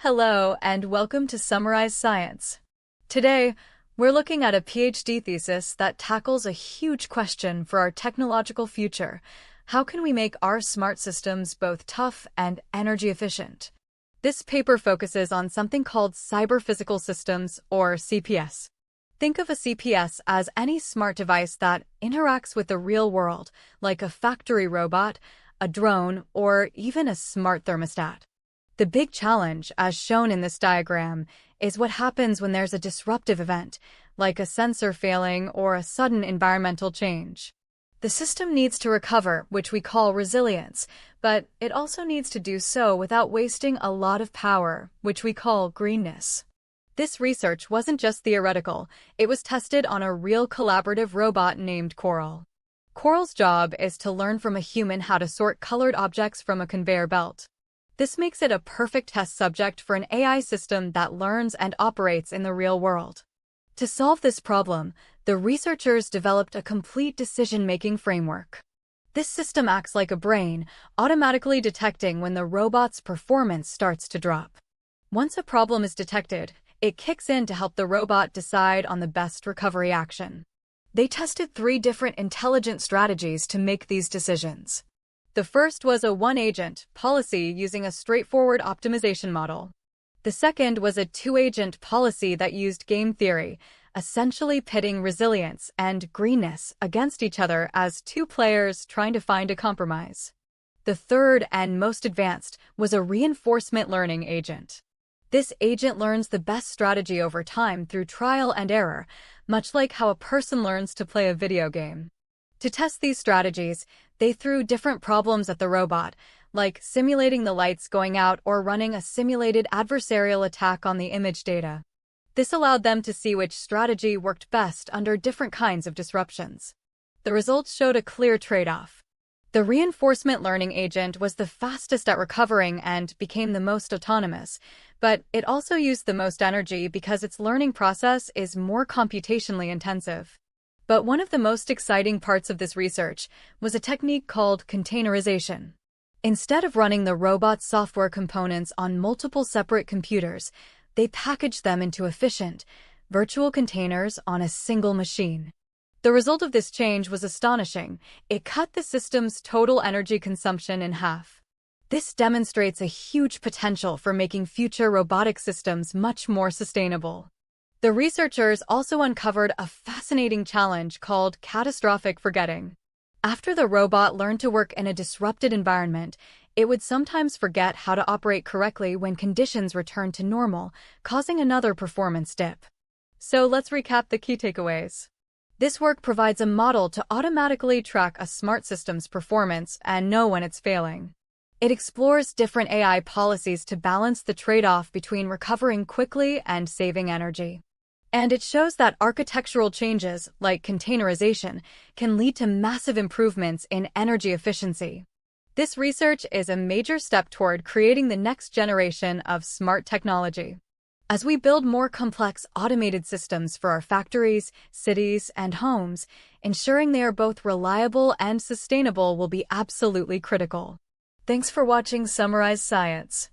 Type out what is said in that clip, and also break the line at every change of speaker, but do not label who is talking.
Hello, and welcome to Summarize Science. Today, we're looking at a PhD thesis that tackles a huge question for our technological future. How can we make our smart systems both tough and energy efficient? This paper focuses on something called cyber-physical systems, or CPS. Think of a CPS as any smart device that interacts with the real world, like a factory robot, a drone, or even a smart thermostat. The big challenge, as shown in this diagram, is what happens when there's a disruptive event, like a sensor failing or a sudden environmental change. The system needs to recover, which we call resilience, but it also needs to do so without wasting a lot of power, which we call greenness. This research wasn't just theoretical, it was tested on a real collaborative robot named Coral. Coral's job is to learn from a human how to sort colored objects from a conveyor belt. This makes it a perfect test subject for an AI system that learns and operates in the real world. To solve this problem, the researchers developed a complete decision-making framework. This system acts like a brain, automatically detecting when the robot's performance starts to drop. Once a problem is detected, it kicks in to help the robot decide on the best recovery action. They tested 3 different intelligent strategies to make these decisions. The first was a one-agent policy using a straightforward optimization model. The second was a 2-agent policy that used game theory, essentially pitting resilience and greenness against each other as 2 players trying to find a compromise. The third and most advanced was a reinforcement learning agent. This agent learns the best strategy over time through trial and error, much like how a person learns to play a video game. To test these strategies, they threw different problems at the robot, like simulating the lights going out or running a simulated adversarial attack on the image data. This allowed them to see which strategy worked best under different kinds of disruptions. The results showed a clear trade-off. The reinforcement learning agent was the fastest at recovering and became the most autonomous, but it also used the most energy because its learning process is more computationally intensive. But one of the most exciting parts of this research was a technique called containerization. Instead of running the robot's software components on multiple separate computers, they packaged them into efficient, virtual containers on a single machine. The result of this change was astonishing. It cut the system's total energy consumption in half. This demonstrates a huge potential for making future robotic systems much more sustainable. The researchers also uncovered a fascinating challenge called catastrophic forgetting. After the robot learned to work in a disrupted environment, it would sometimes forget how to operate correctly when conditions returned to normal, causing another performance dip. So let's recap the key takeaways. This work provides a model to automatically track a smart system's performance and know when it's failing. It explores different AI policies to balance the trade-off between recovering quickly and saving energy. And it shows that architectural changes, like containerization, can lead to massive improvements in energy efficiency. This research is a major step toward creating the next generation of smart technology. As we build more complex automated systems for our factories, cities, and homes, ensuring they are both reliable and sustainable will be absolutely critical. Thanks for watching Summarize Science.